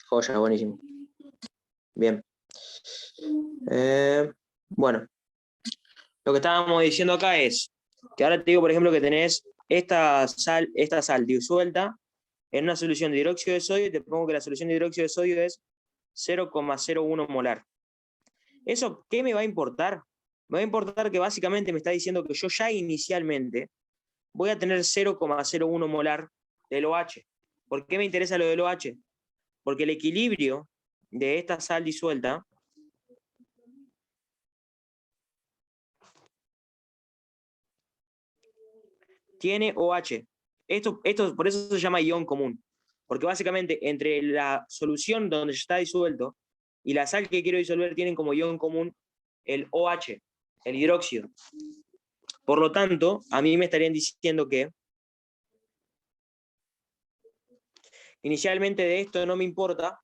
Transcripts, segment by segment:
Joya, buenísimo. Bien. Bueno, lo que estábamos diciendo acá es que ahora te digo, por ejemplo, que tenés esta sal disuelta en una solución de hidróxido de sodio y te pongo que la solución de hidróxido de sodio es 0,01 molar. ¿Eso qué me va a importar? Me va a importar que básicamente me está diciendo que yo ya inicialmente voy a tener 0,01 molar del OH. ¿Por qué me interesa lo del OH? Porque el equilibrio de esta sal disuelta tiene OH. Esto por eso se llama ion común. Porque básicamente entre la solución donde está disuelto y la sal que quiero disolver tienen como ion común el OH, el hidróxido. Por lo tanto, a mí me estarían diciendo que inicialmente de esto no me importa,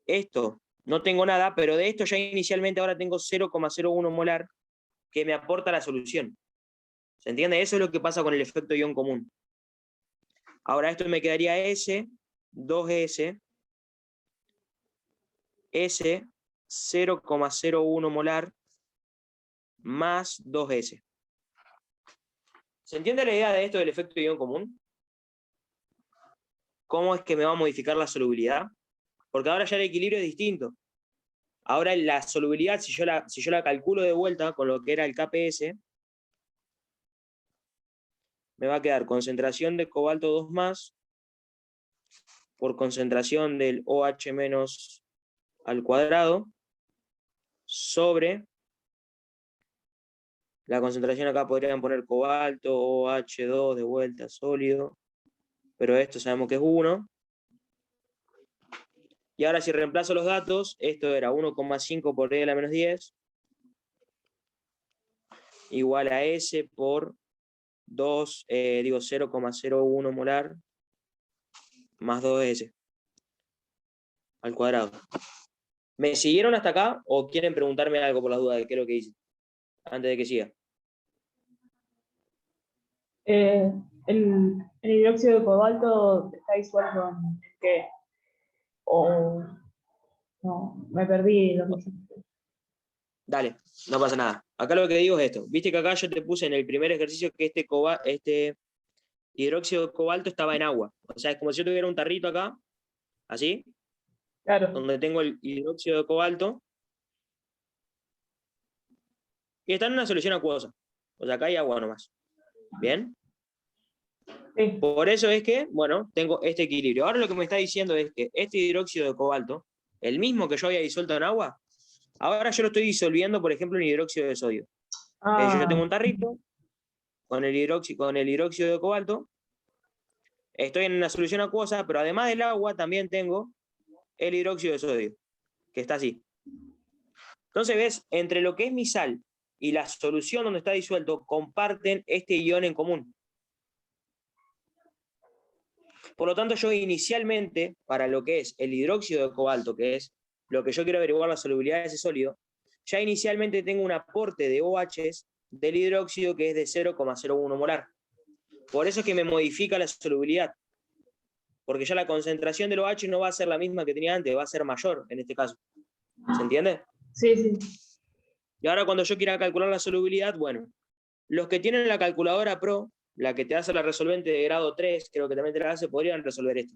esto no tengo nada, pero de esto ya inicialmente ahora tengo 0,01 molar que me aporta la solución. ¿Se entiende? Eso es lo que pasa con el efecto ion común. Ahora esto me quedaría S, 2S, S, 0,01 molar, más 2S. ¿Se entiende la idea de esto del efecto ion común? ¿Cómo es que me va a modificar la solubilidad? Porque ahora ya el equilibrio es distinto. Ahora la solubilidad, si yo la calculo de vuelta con lo que era el KPS, me va a quedar concentración de cobalto 2 más por concentración del OH menos al cuadrado sobre la concentración. Acá podrían poner cobalto, OH2 de vuelta sólido, pero esto sabemos que es 1. Y ahora si reemplazo los datos, esto era 1,5 por 10 a la menos 10, igual a S por 0,01 molar más 2S al cuadrado. ¿Me siguieron hasta acá o quieren preguntarme algo por las dudas de qué es lo que hice? Antes de que siga. El hidróxido de cobalto está disuelto en qué? O no, me perdí lo que hiciste. Dale, no pasa nada. Acá lo que digo es esto. Viste que acá yo te puse en el primer ejercicio que este hidróxido de cobalto estaba en agua. O sea, es como si yo tuviera un tarrito acá, así, Claro. donde tengo el hidróxido de cobalto, y está en una solución acuosa. O sea, acá hay agua nomás. ¿Bien? Sí. Por eso es que, bueno, tengo este equilibrio. Ahora lo que me está diciendo es que este hidróxido de cobalto, el mismo que yo había disuelto en agua, ahora yo lo estoy disolviendo, por ejemplo, en hidróxido de sodio. Yo tengo un tarrito con el hidróxido de cobalto, estoy en una solución acuosa, pero además del agua también tengo el hidróxido de sodio, que está así. Entonces, ves, entre lo que es mi sal y la solución donde está disuelto, comparten este ion en común. Por lo tanto, yo inicialmente, para lo que es el hidróxido de cobalto, que es lo que yo quiero averiguar la solubilidad de ese sólido, ya inicialmente tengo un aporte de OH del hidróxido que es de 0,01 molar. Por eso es que me modifica la solubilidad. Porque ya la concentración del OH no va a ser la misma que tenía antes, va a ser mayor en este caso. ¿Se entiende? Sí, sí. Y ahora cuando yo quiera calcular la solubilidad, bueno, los que tienen la calculadora Pro, la que te hace la resolvente de grado 3, creo que también te la hace, podrían resolver esto.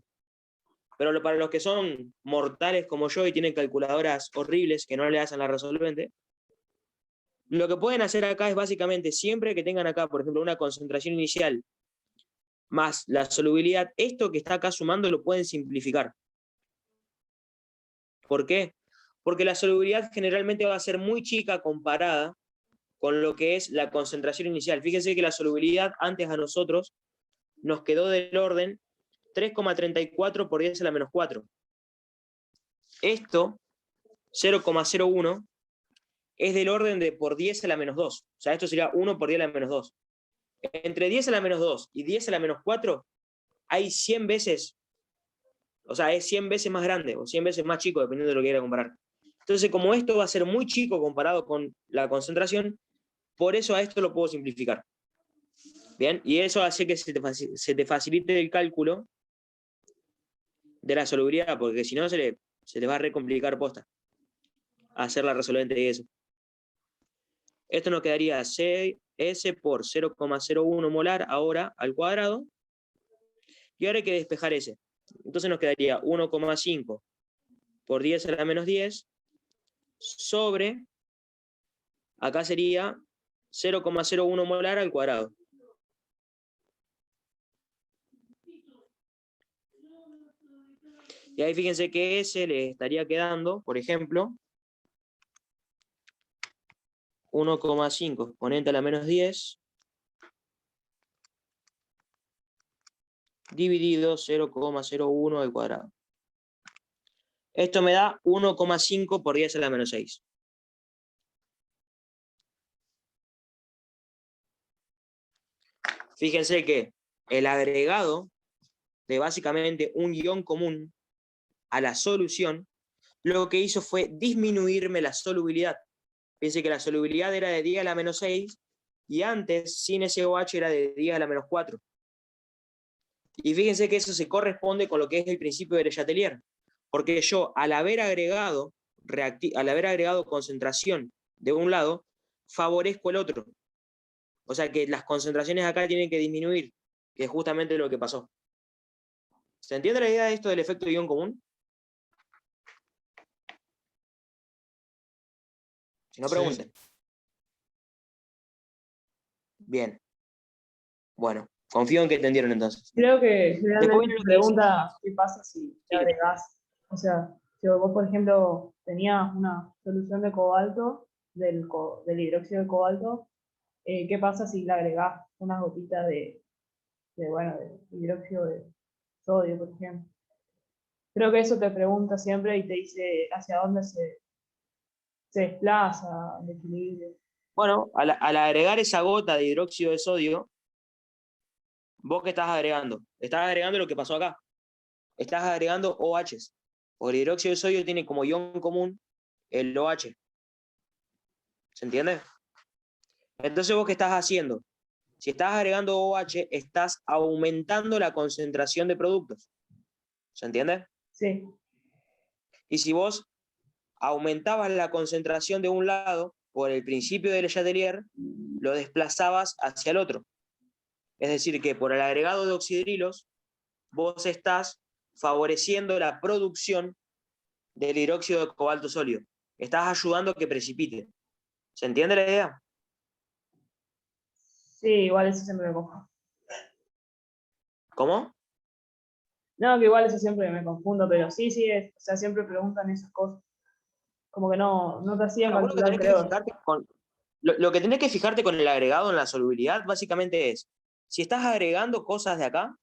Pero para los que son mortales como yo y tienen calculadoras horribles que no le hacen la resolvente, lo que pueden hacer acá es básicamente, siempre que tengan acá, por ejemplo, una concentración inicial más la solubilidad, esto que está acá sumando lo pueden simplificar. ¿Por qué? Porque la solubilidad generalmente va a ser muy chica comparada con lo que es la concentración inicial. Fíjense que la solubilidad antes a nosotros nos quedó del orden 3,34 por 10 a la menos 4. Esto, 0,01, es del orden de por 10 a la menos 2. O sea, esto sería 1 por 10 a la menos 2. Entre 10 a la menos 2 y 10 a la menos 4 hay 100 veces, o sea, es 100 veces más grande o 100 veces más chico, dependiendo de lo que quiera comparar. Entonces, como esto va a ser muy chico comparado con la concentración, por eso a esto lo puedo simplificar. Bien, y eso hace que se te facilite el cálculo de la solubilidad, porque si no se le va a recomplicar posta hacer la resolvente de eso. Esto nos quedaría S por 0,01 molar ahora al cuadrado, y ahora hay que despejar S. Entonces nos quedaría 1,5 por 10 a la menos 10 sobre, acá sería 0,01 molar al cuadrado. Y ahí fíjense que S le estaría quedando, por ejemplo, 1,5 exponente a la menos 10 dividido 0,01 al cuadrado. Esto me da 1,5 por 10 a la menos 6. Fíjense que el agregado de básicamente un guión común a la solución, lo que hizo fue disminuirme la solubilidad. Fíjense que la solubilidad era de 10 a la menos 6 y antes, sin ese OH, era de 10 a la menos 4. Y fíjense que eso se corresponde con lo que es el principio de Le Chatelier, porque yo, al haber agregado concentración de un lado, favorezco el otro. O sea que las concentraciones acá tienen que disminuir, que es justamente lo que pasó. ¿Se entiende la idea de esto del efecto de ion común? Si no, pregunten. Sí. Bien. Bueno, confío en que entendieron entonces. Creo que generalmente se pregunta qué pasa si le agregás. O sea, si vos, por ejemplo, tenías una solución de cobalto, del hidróxido de cobalto, ¿qué pasa si le agregás unas gotitas de hidróxido de sodio, por ejemplo? Creo que eso te pregunta siempre y te dice hacia dónde se desplaza el equilibrio. Bueno, al agregar esa gota de hidróxido de sodio, ¿vos qué estás agregando? Estás agregando lo que pasó acá. Estás agregando OHs. Porque el hidróxido de sodio tiene como ion común el OH. ¿Se entiende? Entonces, ¿vos qué estás haciendo? Si estás agregando OH, estás aumentando la concentración de productos. ¿Se entiende? Sí. Y si vos aumentabas la concentración de un lado, por el principio de Le Chatelier, lo desplazabas hacia el otro. Es decir, que por el agregado de oxidrilos, vos estás favoreciendo la producción del hidróxido de cobalto sólido. Estás ayudando a que precipite. ¿Se entiende la idea? Sí, igual eso siempre me confundo. ¿Cómo? No, que igual eso siempre me confundo, pero sí, o sea, siempre preguntan esas cosas. Como que no te hacían calcular, creo. Lo que tenés que fijarte con el agregado en la solubilidad, básicamente es, si estás agregando cosas de acá,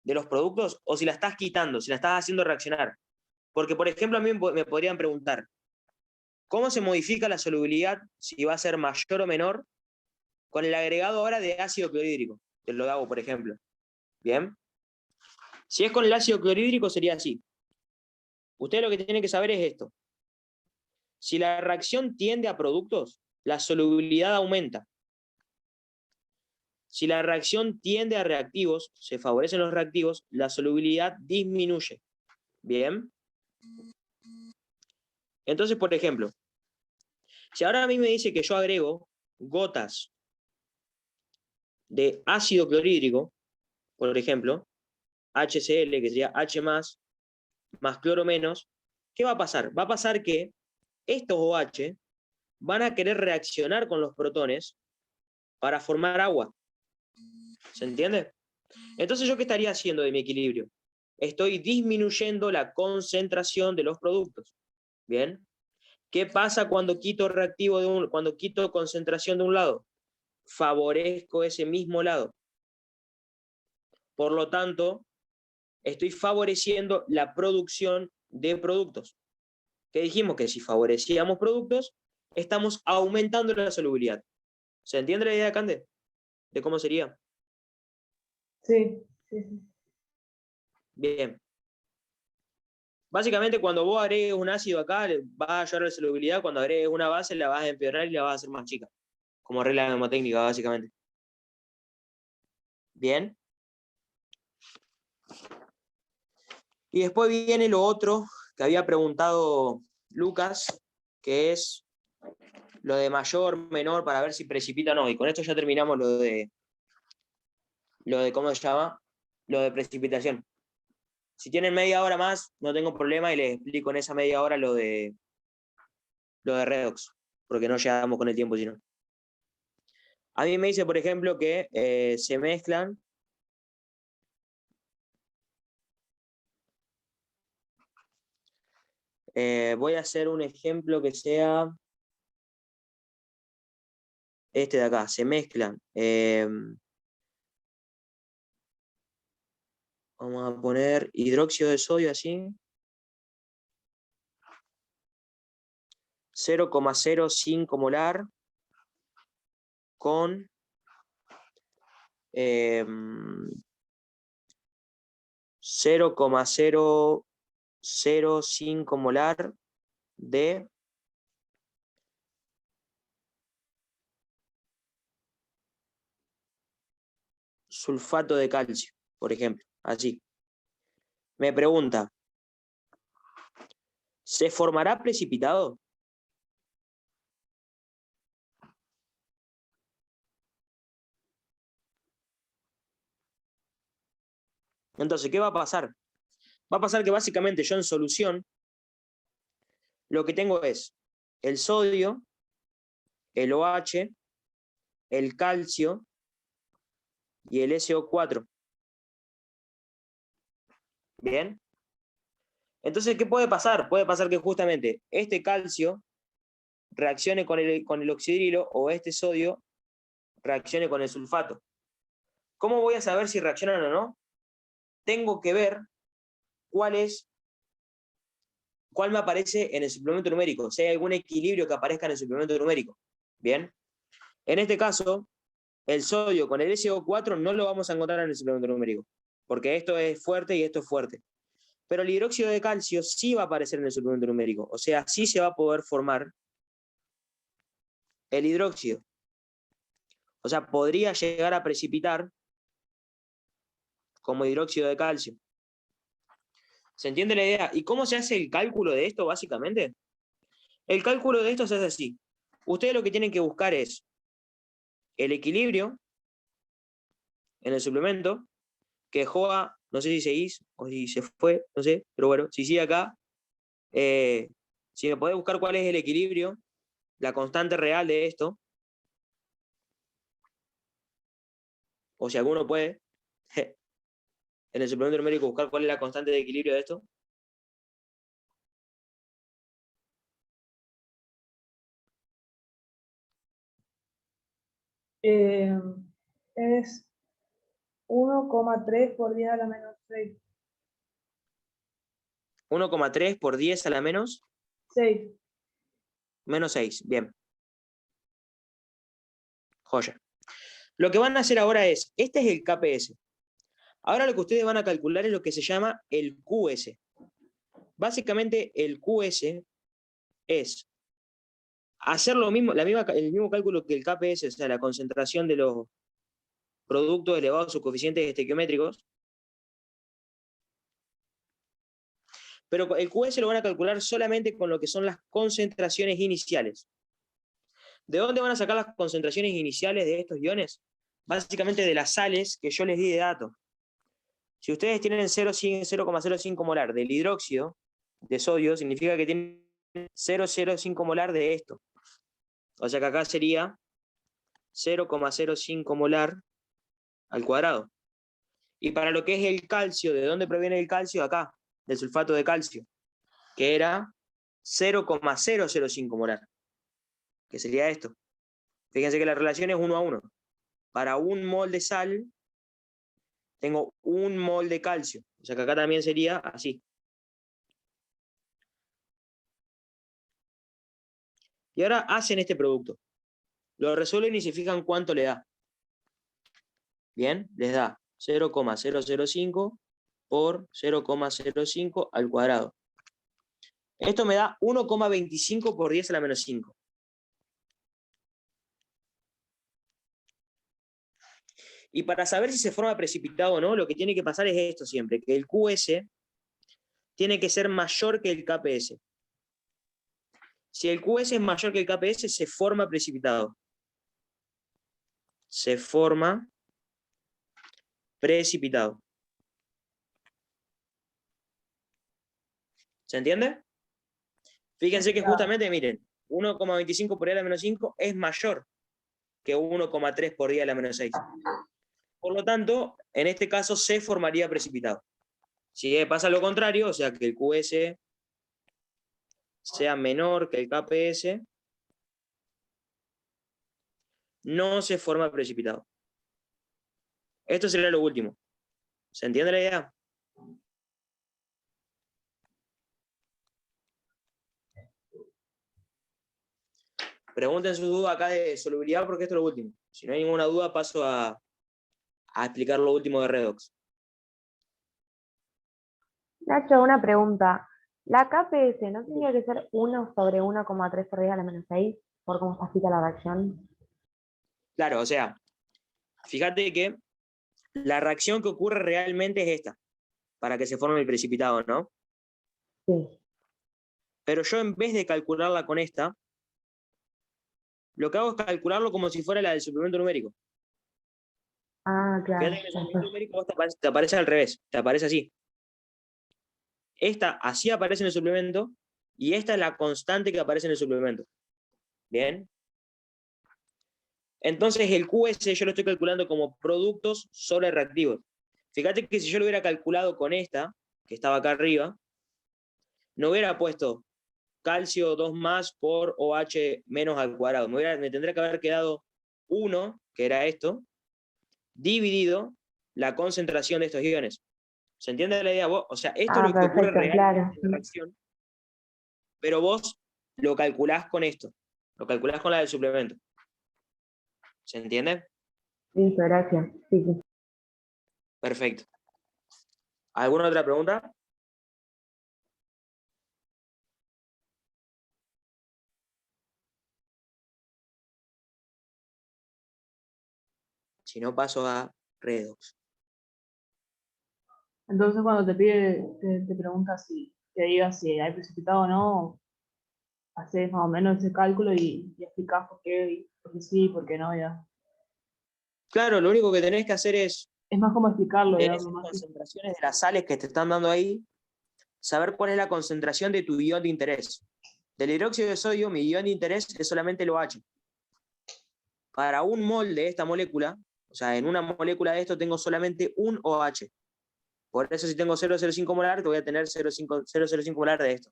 de los productos, o si la estás quitando, si la estás haciendo reaccionar. Porque, por ejemplo, a mí me podrían preguntar, ¿cómo se modifica la solubilidad si va a ser mayor o menor con el agregado ahora de ácido clorhídrico? Te lo hago, por ejemplo. ¿Bien? Si es con el ácido clorhídrico sería así. Ustedes lo que tienen que saber es esto. Si la reacción tiende a productos, la solubilidad aumenta. Si la reacción tiende a reactivos, se favorecen los reactivos, la solubilidad disminuye. ¿Bien? Entonces, por ejemplo, si ahora a mí me dice que yo agrego gotas de ácido clorhídrico, por ejemplo, HCl, que sería H más cloro menos, ¿qué va a pasar? Va a pasar que estos OH van a querer reaccionar con los protones para formar agua. ¿Se entiende? Entonces, ¿yo qué estaría haciendo de mi equilibrio? Estoy disminuyendo la concentración de los productos. ¿Bien? ¿Qué pasa cuando quito reactivo cuando quito concentración de un lado? Favorezco ese mismo lado. Por lo tanto, estoy favoreciendo la producción de productos. ¿Qué dijimos? Que si favorecíamos productos, estamos aumentando la solubilidad. ¿Se entiende la idea, Cande? ¿De cómo sería? Sí. Bien. Básicamente, cuando vos agregues un ácido acá, vas a ayudar a la solubilidad. Cuando agregues una base, la vas a empeorar y la vas a hacer más chica. Como regla mnemotécnica, básicamente. Bien. Y después viene lo otro que había preguntado Lucas, que es lo de mayor, menor, para ver si precipita o no. Y con esto ya terminamos lo de ¿cómo se llama? Lo de precipitación. Si tienen media hora más, no tengo problema y les explico en esa media hora lo de redox, porque no llegamos con el tiempo, sino. A mí me dice, por ejemplo, que se mezclan voy a hacer un ejemplo que sea este de acá. Se mezclan. Vamos a poner hidróxido de sodio así. 0,05 molar con 0,005 molar de sulfato de calcio, por ejemplo, así. Me pregunta, ¿se formará precipitado? Entonces, ¿qué va a pasar? Va a pasar que básicamente yo en solución lo que tengo es el sodio, el OH, el calcio y el SO4. ¿Bien? Entonces, ¿qué puede pasar? Puede pasar que justamente este calcio reaccione con el oxidrilo o este sodio reaccione con el sulfato. ¿Cómo voy a saber si reaccionan o no? Tengo que ver cuál me aparece en el suplemento numérico, si hay algún equilibrio que aparezca en el suplemento numérico. Bien. En este caso, el sodio con el SO4 no lo vamos a encontrar en el suplemento numérico, porque esto es fuerte y esto es fuerte. Pero el hidróxido de calcio sí va a aparecer en el suplemento numérico, o sea, sí se va a poder formar el hidróxido. O sea, podría llegar a precipitar como hidróxido de calcio. ¿Se entiende la idea? ¿Y cómo se hace el cálculo de esto, básicamente? El cálculo de esto se hace así. Ustedes lo que tienen que buscar es el equilibrio en el suplemento, que Joa, no sé si seguís o si se fue, no sé, pero bueno, si sigue acá, si me podés buscar cuál es el equilibrio, la constante real de esto, o si alguno puede, en el suplemento numérico buscar cuál es la constante de equilibrio de esto. Es 1,3 por 10 a la menos 6. 1,3 por 10 a la menos 6. menos 6. Bien. Joya. Lo que van a hacer ahora es, este es el KPS. Ahora lo que ustedes van a calcular es lo que se llama el QS. Básicamente el QS es hacer lo mismo, el mismo cálculo que el KPS, o sea, la concentración de los productos elevados a sus coeficientes estequiométricos, pero el QS lo van a calcular solamente con lo que son las concentraciones iniciales. ¿De dónde van a sacar las concentraciones iniciales de estos iones? Básicamente de las sales que yo les di de dato. Si ustedes tienen 0,05 molar del hidróxido de sodio, significa que tienen 0,05 molar de esto. O sea que acá sería 0,05 molar al cuadrado. Y para lo que es el calcio, ¿de dónde proviene el calcio? Acá, del sulfato de calcio, que era 0,005 molar, que sería esto. Fíjense que la relación es 1 a 1. Para un mol de sal, tengo un mol de calcio. O sea que acá también sería así. Y ahora hacen este producto. Lo resuelven y se fijan cuánto le da. Bien, les da 0,005 por 0,05 al cuadrado. Esto me da 1,25 por 10 a la menos 5. Y para saber si se forma precipitado o no, lo que tiene que pasar es esto siempre, que el QS tiene que ser mayor que el KPS. Si el QS es mayor que el KPS, se forma precipitado. Se forma precipitado. ¿Se entiende? Fíjense que justamente, miren, 1,25 por 10 a la menos 5 es mayor que 1,3 por 10 a la menos 6. Por lo tanto, en este caso se formaría precipitado. Si pasa lo contrario, o sea que el QS sea menor que el KPS, no se forma precipitado. Esto sería lo último. ¿Se entiende la idea? Pregunten sus dudas acá de solubilidad porque esto es lo último. Si no hay ninguna duda, paso a explicar lo último de redox. Nacho, una pregunta. ¿La KPS no tendría que ser 1 sobre 1,3 por 10 a la menos 6 por cómo está escrita la reacción? Claro, o sea, fíjate que la reacción que ocurre realmente es esta, para que se forme el precipitado, ¿no? Sí. Pero yo en vez de calcularla con esta, lo que hago es calcularlo como si fuera la del suplemento numérico. Ah, claro. Fíjate que en el suplemento numérico te aparece al revés, te aparece así. Esta así aparece en el suplemento y esta es la constante que aparece en el suplemento. ¿Bien? Entonces el QS yo lo estoy calculando como productos sobre reactivos. Fíjate que si yo lo hubiera calculado con esta, que estaba acá arriba, no hubiera puesto calcio 2 más por OH menos al cuadrado. Me tendría que haber quedado 1, que era esto, dividido la concentración de estos iones. ¿Se entiende la idea? O sea, esto es lo que ocurre realmente claro. en la reacción, pero vos lo calculás con esto, lo calculás con la del suplemento. ¿Se entiende? Listo, gracias. Sí, sí. Perfecto. ¿Alguna otra pregunta? Si no, paso a redox. Entonces cuando te pide, te pregunta si te digas si hay precipitado o no, haces más o menos ese cálculo y explicás por qué sí, por qué no, ya. Claro, lo único que tenés que hacer es, Es más como explicarlo, de digamos, esas más que... concentraciones de las sales que te están dando ahí, saber cuál es la concentración de tu ion de interés. Del hidróxido de sodio, mi ion de interés es solamente el OH. Para un mol de esta molécula, o sea, en una molécula de esto tengo solamente un OH. Por eso si tengo 0,05 molar, te voy a tener 0,05 molar de esto.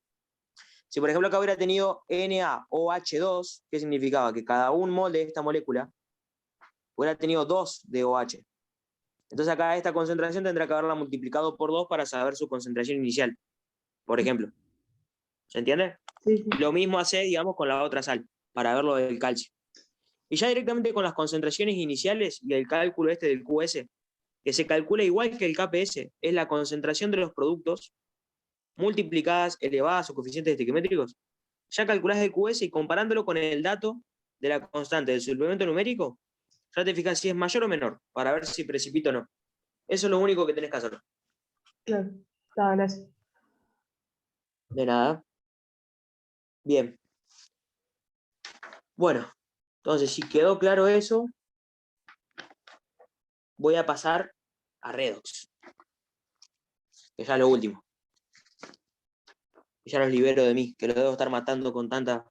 Si por ejemplo acá hubiera tenido NaOH2, ¿qué significaba? Que cada un mol de esta molécula hubiera tenido 2 de OH. Entonces acá esta concentración tendrá que haberla multiplicado por 2 para saber su concentración inicial, por ejemplo. ¿Se entiende? Sí, sí. Lo mismo hace, digamos, con la otra sal, para ver lo del calcio. Y ya directamente con las concentraciones iniciales y el cálculo este del QS, que se calcula igual que el KPS, es la concentración de los productos multiplicadas, elevadas o coeficientes estequiométricos. Ya calculás el QS y comparándolo con el dato de la constante del suplemento numérico, ya te fijas si es mayor o menor, para ver si precipita o no. Eso es lo único que tenés que hacer. Claro. Está, gracias. De nada. Bien. Bueno, entonces si quedó claro eso, voy a pasar a redox, que ya es lo último. Ya los libero de mí, que los debo estar matando con tantas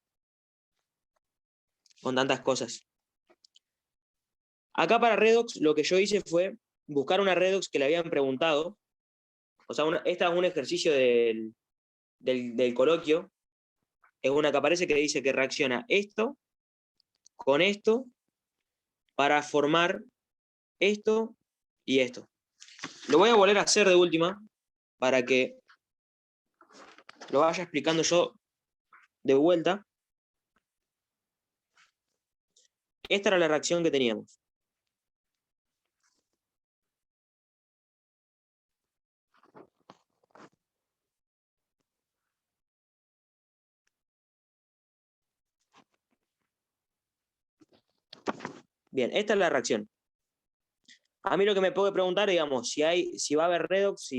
cosas. Acá para redox lo que yo hice fue buscar una redox que le habían preguntado. O sea, esta es un ejercicio del coloquio. Es una que aparece que dice que reacciona esto con esto para formar esto y esto. Lo voy a volver a hacer de última para que lo vaya explicando yo de vuelta. Esta era la reacción que teníamos. Bien, esta es la reacción. A mí lo que me puede preguntar, digamos, si va a haber redox,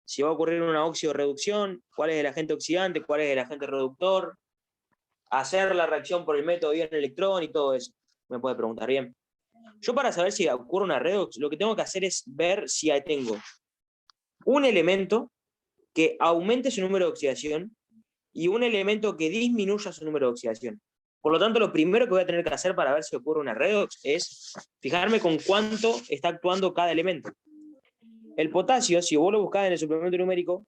si va a ocurrir una oxidorreducción, cuál es el agente oxidante, cuál es el agente reductor, hacer la reacción por el método ion-electrón y todo eso. Me puede preguntar bien. Yo para saber si ocurre una redox, lo que tengo que hacer es ver si tengo un elemento que aumente su número de oxidación y un elemento que disminuya su número de oxidación. Por lo tanto, lo primero que voy a tener que hacer para ver si ocurre una redox es fijarme con cuánto está actuando cada elemento. El potasio, si vos lo buscás en el suplemento numérico,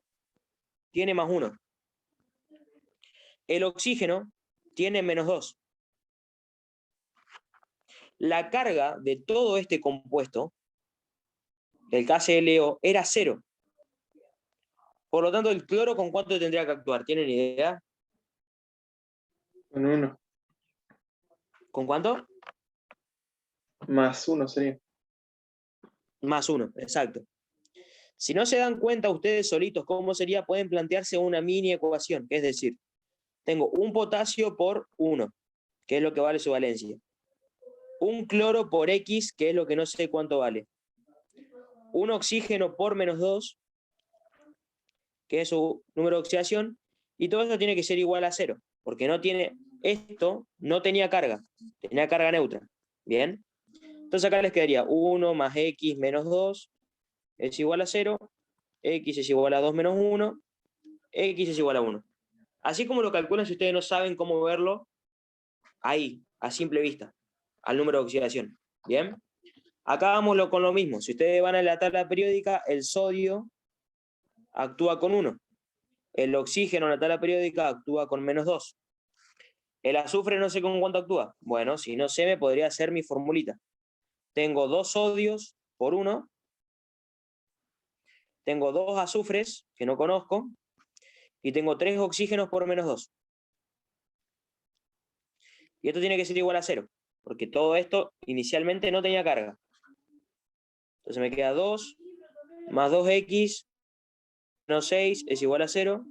tiene +1. El oxígeno tiene -2. La carga de todo este compuesto, el KClO, era 0. Por lo tanto, el cloro, ¿con cuánto tendría que actuar? ¿Tienen idea? Con 1. ¿Con cuánto? +1 sería. +1, exacto. Si no se dan cuenta ustedes solitos cómo sería, pueden plantearse una mini ecuación, es decir, tengo un potasio por 1, que es lo que vale su valencia. Un cloro por X, que es lo que no sé cuánto vale. Un oxígeno por -2, que es su número de oxidación, y todo esto tiene que ser igual a 0, porque esto no tenía carga, tenía carga neutra. ¿Bien? Entonces acá les quedaría 1 más X menos 2 es igual a 0, X es igual a 2 menos 1, X es igual a 1. Así como lo calculan, si ustedes no saben cómo verlo, ahí, a simple vista, al número de oxidación. ¿Bien? Acá vamos con lo mismo. Si ustedes van a la tabla periódica, el sodio actúa con 1. El oxígeno en la tabla periódica actúa con -2. El azufre no sé con cuánto actúa. Bueno, si no sé, me podría hacer mi formulita. Tengo 2 sodios por 1. Tengo 2 azufres, que no conozco. Y tengo 3 oxígenos por -2. Y esto tiene que ser igual a 0. Porque todo esto inicialmente no tenía carga. Entonces me queda 2 más 2x menos 6 es igual a 0.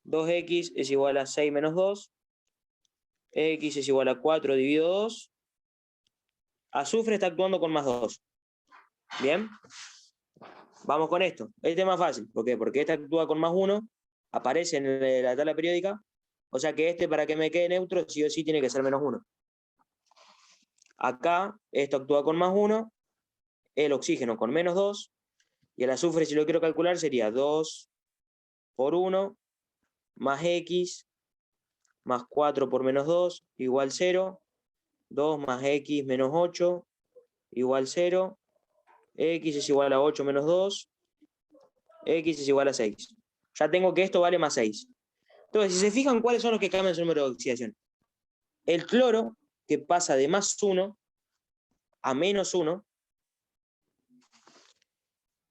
2x es igual a 6 menos 2. X es igual a 4 dividido 2. Azufre está actuando con +2. ¿Bien? Vamos con esto. Este es más fácil. ¿Por qué? Porque este actúa con +1. Aparece en la tabla periódica. O sea que este, para que me quede neutro, sí o sí tiene que ser -1. Acá, esto actúa con +1. El oxígeno con -2. Y el azufre, si lo quiero calcular, sería 2 por 1 más X más 4 por -2 igual 0. 2 más X menos 8 igual 0. X es igual a 8 menos 2. X es igual a 6. Ya tengo que esto vale +6. Entonces, si se fijan, ¿cuáles son los que cambian su número de oxidación? El cloro, que pasa de +1 a -1.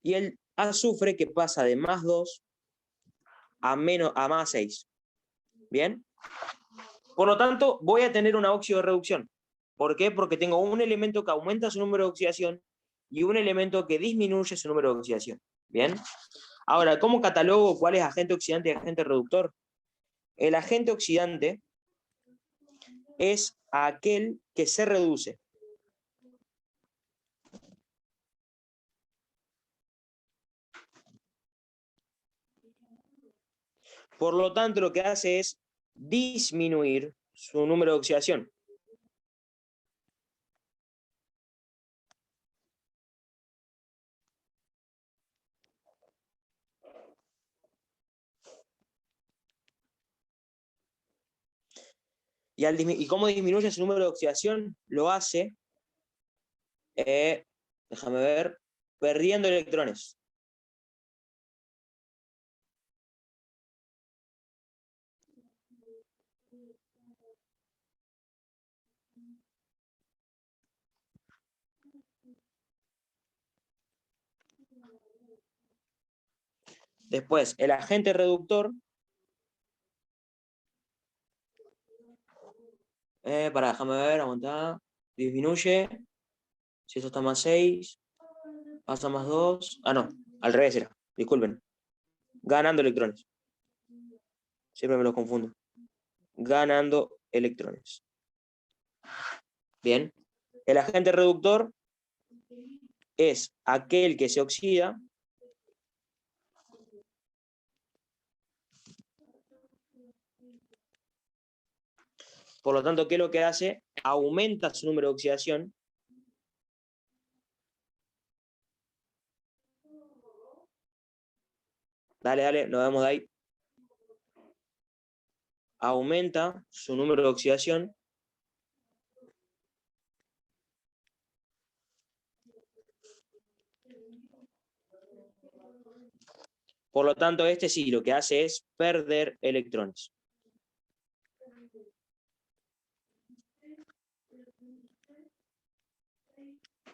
Y el azufre, que pasa de +2 a +6. ¿Bien? Por lo tanto, voy a tener una oxidorreducción. ¿Por qué? Porque tengo un elemento que aumenta su número de oxidación y un elemento que disminuye su número de oxidación. ¿Bien? Ahora, ¿cómo catalogo cuál es agente oxidante y agente reductor? El agente oxidante es aquel que se reduce. Por lo tanto, lo que hace es disminuir su número de oxidación. ¿Y cómo disminuye su número de oxidación? Lo hace, déjame ver, perdiendo electrones. Después, el agente reductor, déjame ver, aguantá, disminuye, si esto está +6, pasa +2, no, al revés era, disculpen, ganando electrones. Siempre me los confundo. Ganando electrones. Bien, el agente reductor es aquel que se oxida Por lo tanto, ¿qué es lo que hace? Aumenta su número de oxidación. Dale, nos vemos de ahí. Aumenta su número de oxidación. Por lo tanto, este sí lo que hace es perder electrones.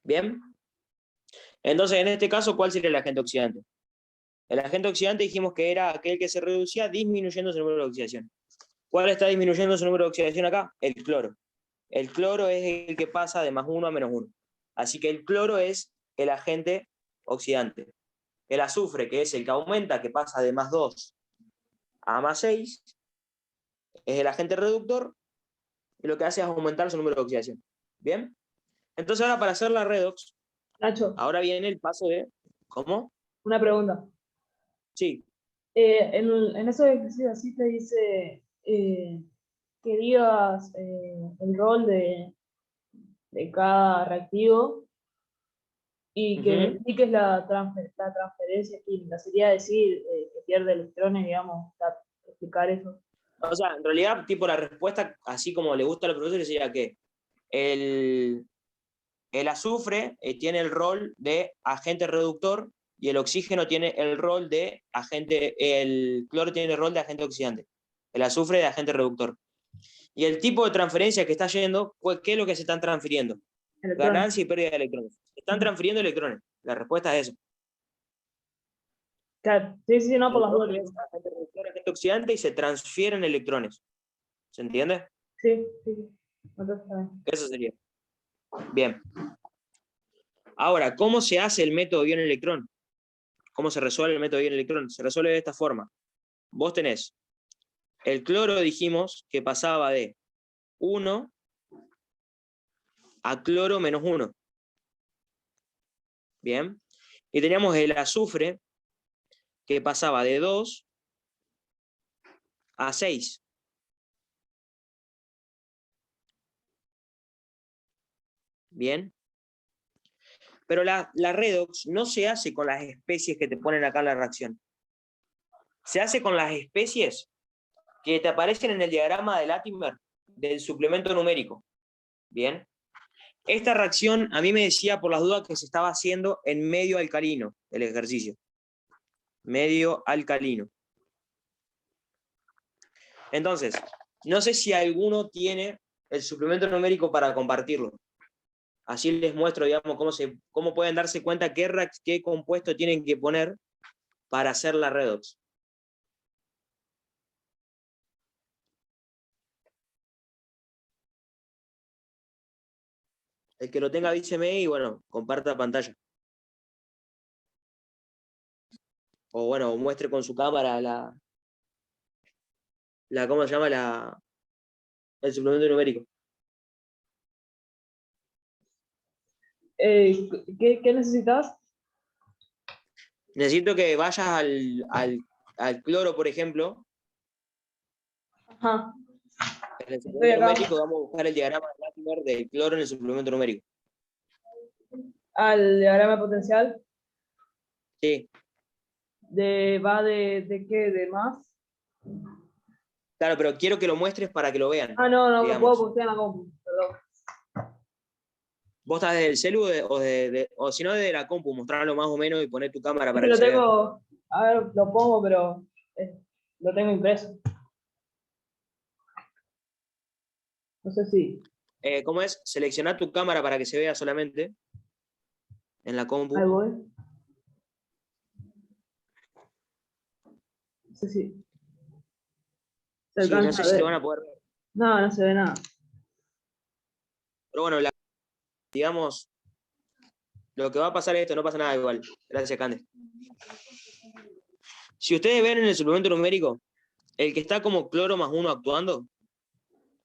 ¿Bien? Entonces, en este caso, ¿cuál sería el agente oxidante? El agente oxidante dijimos que era aquel que se reducía disminuyendo su número de oxidación. ¿Cuál está disminuyendo su número de oxidación acá? El cloro. El cloro es el que pasa de +1 a -1. Así que el cloro es el agente oxidante. El azufre, que es el que aumenta, que pasa de +2 a +6, es el agente reductor, y lo que hace es aumentar su número de oxidación. ¿Bien? Entonces ahora para hacer la redox, Nacho, ahora viene el paso de... ¿Cómo? una pregunta. Sí. En esos ejercicios así te dice que digas el rol de cada reactivo y que expliques la transferencia química. Sería decir que pierde electrones, digamos, explicar eso. O sea, en realidad, tipo la respuesta, así como le gusta al profesor, sería que el azufre tiene el rol de agente reductor y el oxígeno tiene el rol de agente, el cloro tiene el rol de agente oxidante, el azufre de agente reductor. Y el tipo de transferencia que está yendo, pues, ¿qué es lo que se están transfiriendo? Electrones. Ganancia y pérdida de electrones. Se están transfiriendo electrones. La respuesta es eso. Claro, sí, no, por las dudas. Es agente reductor, agente oxidante y se transfieren electrones. ¿Se entiende? Sí. Entonces, Eso sería. Bien. Ahora, ¿cómo se hace el método ion-electrón? ¿Cómo se resuelve el método ion-electrón? Se resuelve de esta forma. Vos tenés el cloro, dijimos, que pasaba de 1 a cloro -1. Bien. Y teníamos el azufre, que pasaba de 2 a 6. Bien. Pero la redox no se hace con las especies que te ponen acá en la reacción. Se hace con las especies que te aparecen en el diagrama de Latimer del suplemento numérico. Bien. Esta reacción a mí me decía por las dudas que se estaba haciendo en medio alcalino el ejercicio. Medio alcalino. Entonces, no sé si alguno tiene el suplemento numérico para compartirlo. Así les muestro, digamos, cómo pueden darse cuenta qué compuesto tienen que poner para hacer la redox. El que lo tenga avíseme y bueno, comparta pantalla. O bueno, muestre con su cámara ¿cómo se llama? El suplemento numérico. ¿Qué necesitas? Necesito que vayas al cloro, por ejemplo. Ajá. En el suplemento numérico vamos a buscar el diagrama de Latimer del cloro en el suplemento numérico. ¿Al diagrama potencial? Sí. ¿Va de qué? ¿De más? Claro, pero quiero que lo muestres para que lo vean. No digamos. puedo porque estoy en la compu, perdón. ¿Vos estás desde el celu o si no desde la compu? Mostrarlo más o menos y poner tu cámara para que Lo se vea. tengo, a ver, lo pongo, pero lo tengo impreso. No sé si. ¿Cómo es? Seleccionar tu cámara para que se vea solamente en la compu. Ahí voy. No sé si. Sí, no sé si lo van a poder ver. No se ve nada. Pero bueno, digamos, lo que va a pasar es esto, no pasa nada igual. Gracias, Cande. Si ustedes ven en el suplemento numérico, el que está como cloro +1 actuando,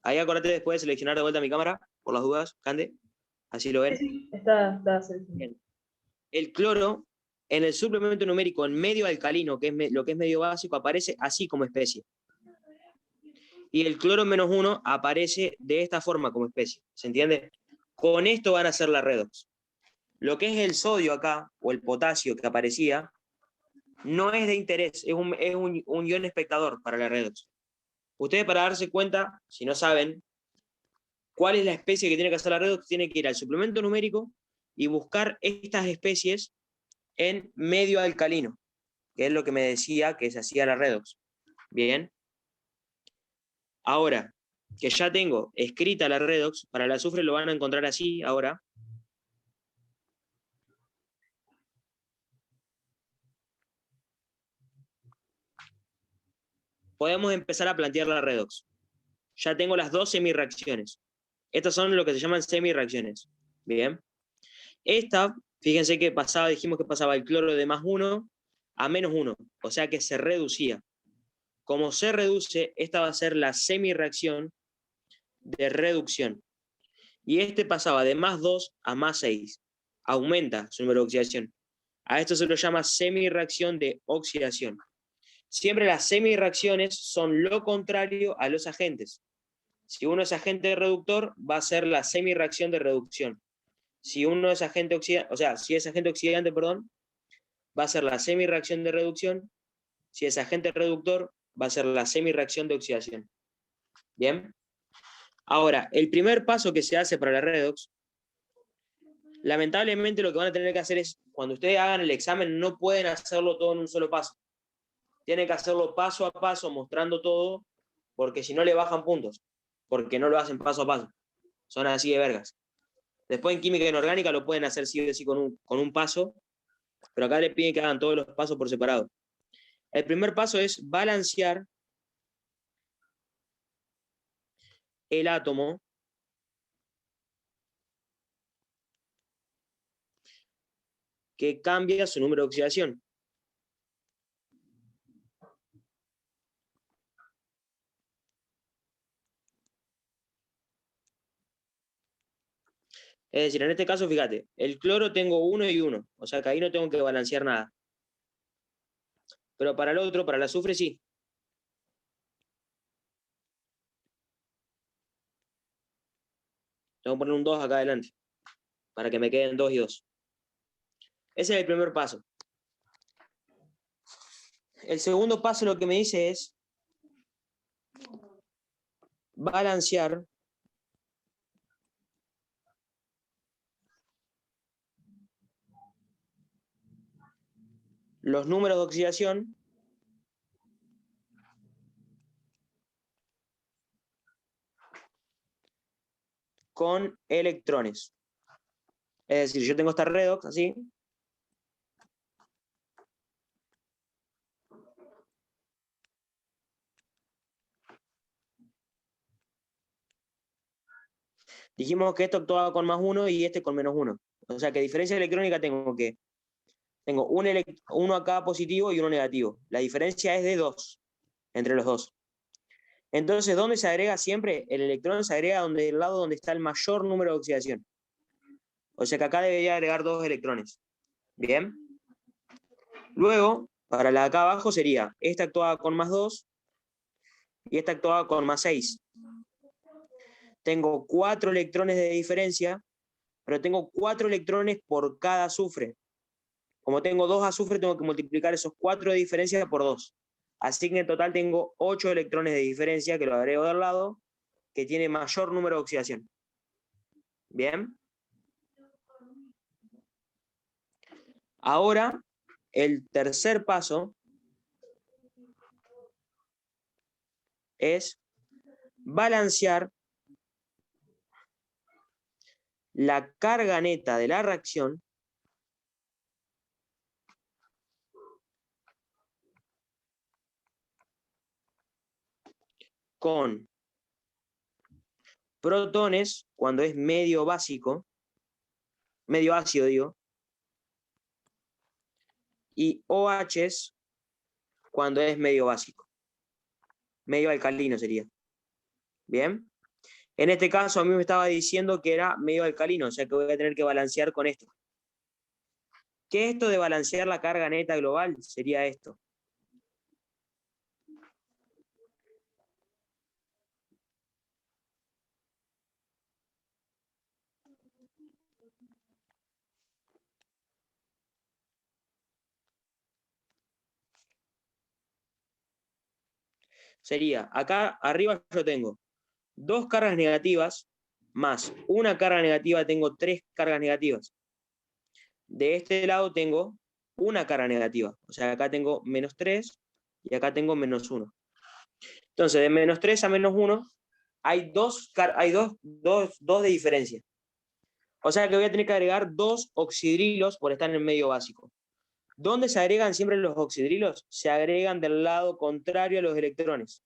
ahí acordate después de seleccionar de vuelta mi cámara, por las dudas, Cande. Así lo ven. Sí, está Bien. El cloro, en el suplemento numérico, en medio alcalino, que es lo que es medio básico, aparece así como especie. y el cloro menos 1 aparece de esta forma como especie. ¿Se entiende? Con esto van a hacer la redox. Lo que es el sodio acá, o el potasio que aparecía, no es de interés, es un ion espectador para la redox. Ustedes, para darse cuenta, si no saben cuál es la especie que tiene que hacer la redox, tienen que ir al suplemento numérico y buscar estas especies en medio alcalino, que es lo que me decía que se hacía la redox. Bien. Ahora, que ya tengo escrita la redox, para el azufre lo van a encontrar así ahora. Podemos empezar a plantear la redox. Ya tengo las dos semireacciones. Estas son lo que se llaman semireacciones. Bien. Esta, fíjense que pasaba, dijimos que pasaba el cloro de +1 a -1, o sea que se reducía. Como se reduce, esta va a ser la semireacción de reducción. Y este pasaba de +2 a +6. Aumenta su número de oxidación. A esto se lo llama semireacción de oxidación. Siempre las semireacciones son lo contrario a los agentes. Si uno es agente reductor, va a ser la semireacción de reducción. Si uno es agente oxidante, o sea, si es agente oxidante, perdón, va a ser la semireacción de reducción. Si es agente reductor, va a ser la semireacción de oxidación. ¿Bien? Ahora, el primer paso que se hace para la redox, lamentablemente lo que van a tener que hacer es, cuando ustedes hagan el examen, no pueden hacerlo todo en un solo paso. Tienen que hacerlo paso a paso, mostrando todo, porque si no le bajan puntos, porque no lo hacen paso a paso. Son así de vergas. Después en química inorgánica lo pueden hacer sí o sí con un paso, pero acá les piden que hagan todos los pasos por separado. El primer paso es balancear el átomo que cambia su número de oxidación. Es decir, en este caso, fíjate, el cloro tengo 1 y 1, o sea que ahí no tengo que balancear nada. Pero para el otro, para el azufre, sí. Tengo que poner un 2 acá adelante, para que me queden 2 y 2. Ese es el primer paso. El segundo paso lo que me dice es balancear los números de oxidación con electrones. Es decir, yo tengo esta redox así. Dijimos que esto actuaba con +1 y este con -1. O sea que diferencia electrónica tengo uno acá positivo y uno negativo. La diferencia es de 2 entre los dos. Entonces, ¿dónde se agrega siempre? El electrón se agrega del lado donde está el mayor número de oxidación. O sea que acá debería agregar 2 electrones. ¿Bien? Luego, para la de acá abajo sería, esta actuaba con +2 y esta actuaba con +6. Tengo 4 electrones de diferencia, pero tengo 4 electrones por cada azufre. Como tengo 2 azufres, tengo que multiplicar esos 4 de diferencia por 2. Así que en total tengo 8 electrones de diferencia, que lo agrego del lado, que tiene mayor número de oxidación. ¿Bien? Ahora, el tercer paso es balancear la carga neta de la reacción con protones cuando es medio básico, medio ácido digo, y OHs cuando es medio básico, medio alcalino sería. ¿Bien? En este caso a mí me estaba diciendo que era medio alcalino, o sea que voy a tener que balancear con esto. ¿Qué es esto de balancear la carga neta global? Sería esto. sería, acá arriba yo tengo 2 cargas negativas, más una carga negativa, tengo 3 cargas negativas. De este lado tengo una carga negativa, o sea, acá tengo -3 y acá tengo -1. Entonces, de -3 a -1 hay dos de diferencia. O sea que voy a tener que agregar 2 oxidrilos por estar en el medio básico. ¿Dónde se agregan siempre los oxidrilos? Se agregan del lado contrario a los electrones.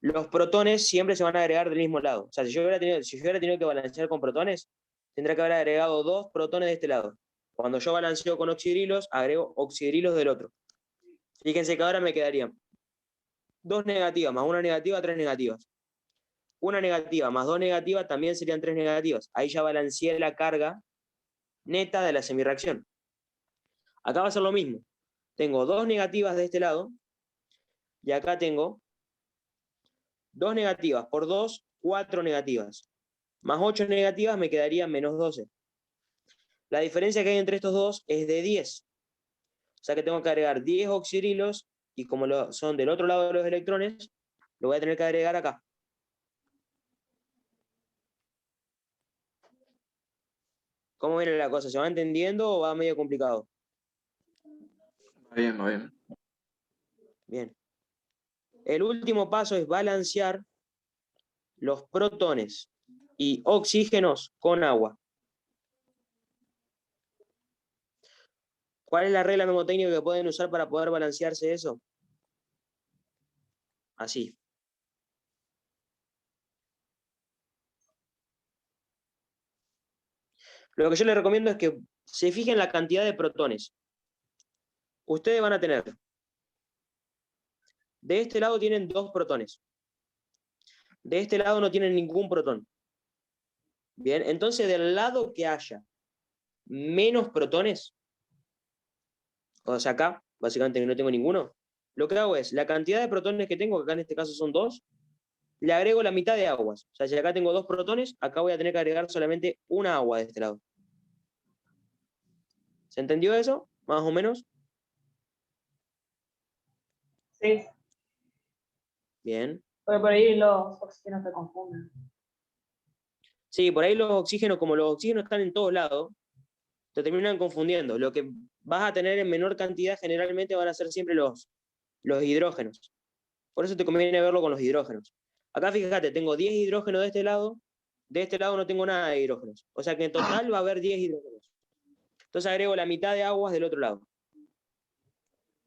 Los protones siempre se van a agregar del mismo lado. O sea, si yo hubiera tenido que balancear con protones, tendría que haber agregado 2 protones de este lado. Cuando yo balanceo con oxidrilos, agrego oxidrilos del otro. Fíjense que ahora me quedarían 2 negativas más una negativa, 3 negativas. Una negativa más 2 negativas también serían 3 negativas. Ahí ya balanceé la carga neta de la semirreacción. Acá va a ser lo mismo. Tengo 2 negativas de este lado y acá tengo 2 negativas por 2, 4 negativas. Más 8 negativas me quedaría -12. La diferencia que hay entre estos dos es de 10. O sea que tengo que agregar 10 oxidrilos y como son del otro lado de los electrones, lo voy a tener que agregar acá. ¿Cómo viene la cosa? ¿Se va entendiendo o va medio complicado? Va bien, va bien. Bien. El último paso es balancear los protones y oxígenos con agua. ¿Cuál es la regla mnemotécnica que pueden usar para poder balancearse eso? Así. Lo que yo les recomiendo es que se fijen la cantidad de protones. Ustedes van a tener, de este lado tienen 2 protones. De este lado no tienen ningún protón. Bien, entonces del lado que haya menos protones, o sea acá, básicamente no tengo ninguno, lo que hago es, la cantidad de protones que tengo, que acá en este caso son 2, le agrego la mitad de aguas. O sea, si acá tengo 2 protones, acá voy a tener que agregar solamente una agua de este lado. ¿Se entendió eso? Más o menos. Sí, Bien. porque por ahí los oxígenos se confunden. Sí, por ahí los oxígenos, como los oxígenos están en todos lados, te terminan confundiendo. Lo que vas a tener en menor cantidad generalmente van a ser siempre los hidrógenos. Por eso te conviene verlo con los hidrógenos. Acá fíjate, tengo 10 hidrógenos de este lado no tengo nada de hidrógenos. O sea que en total va a haber 10 hidrógenos. Entonces agrego la mitad de aguas del otro lado.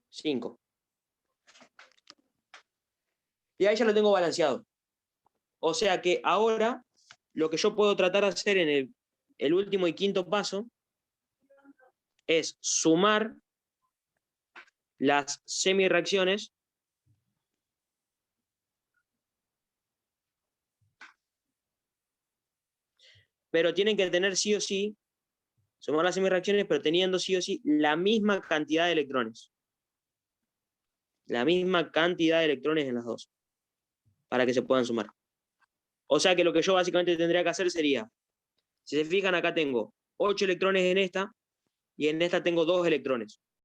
5. Y ahí ya lo tengo balanceado. O sea que ahora lo que yo puedo tratar de hacer en el último y quinto paso es sumar las semirreacciones pero tienen que tener sí o sí, sumar las semirreacciones, pero teniendo sí o sí la misma cantidad de electrones. La misma cantidad de electrones en las dos, para que se puedan sumar. O sea que lo que yo básicamente tendría que hacer sería, si se fijan acá tengo 8 electrones en esta, y en esta tengo 2 electrones.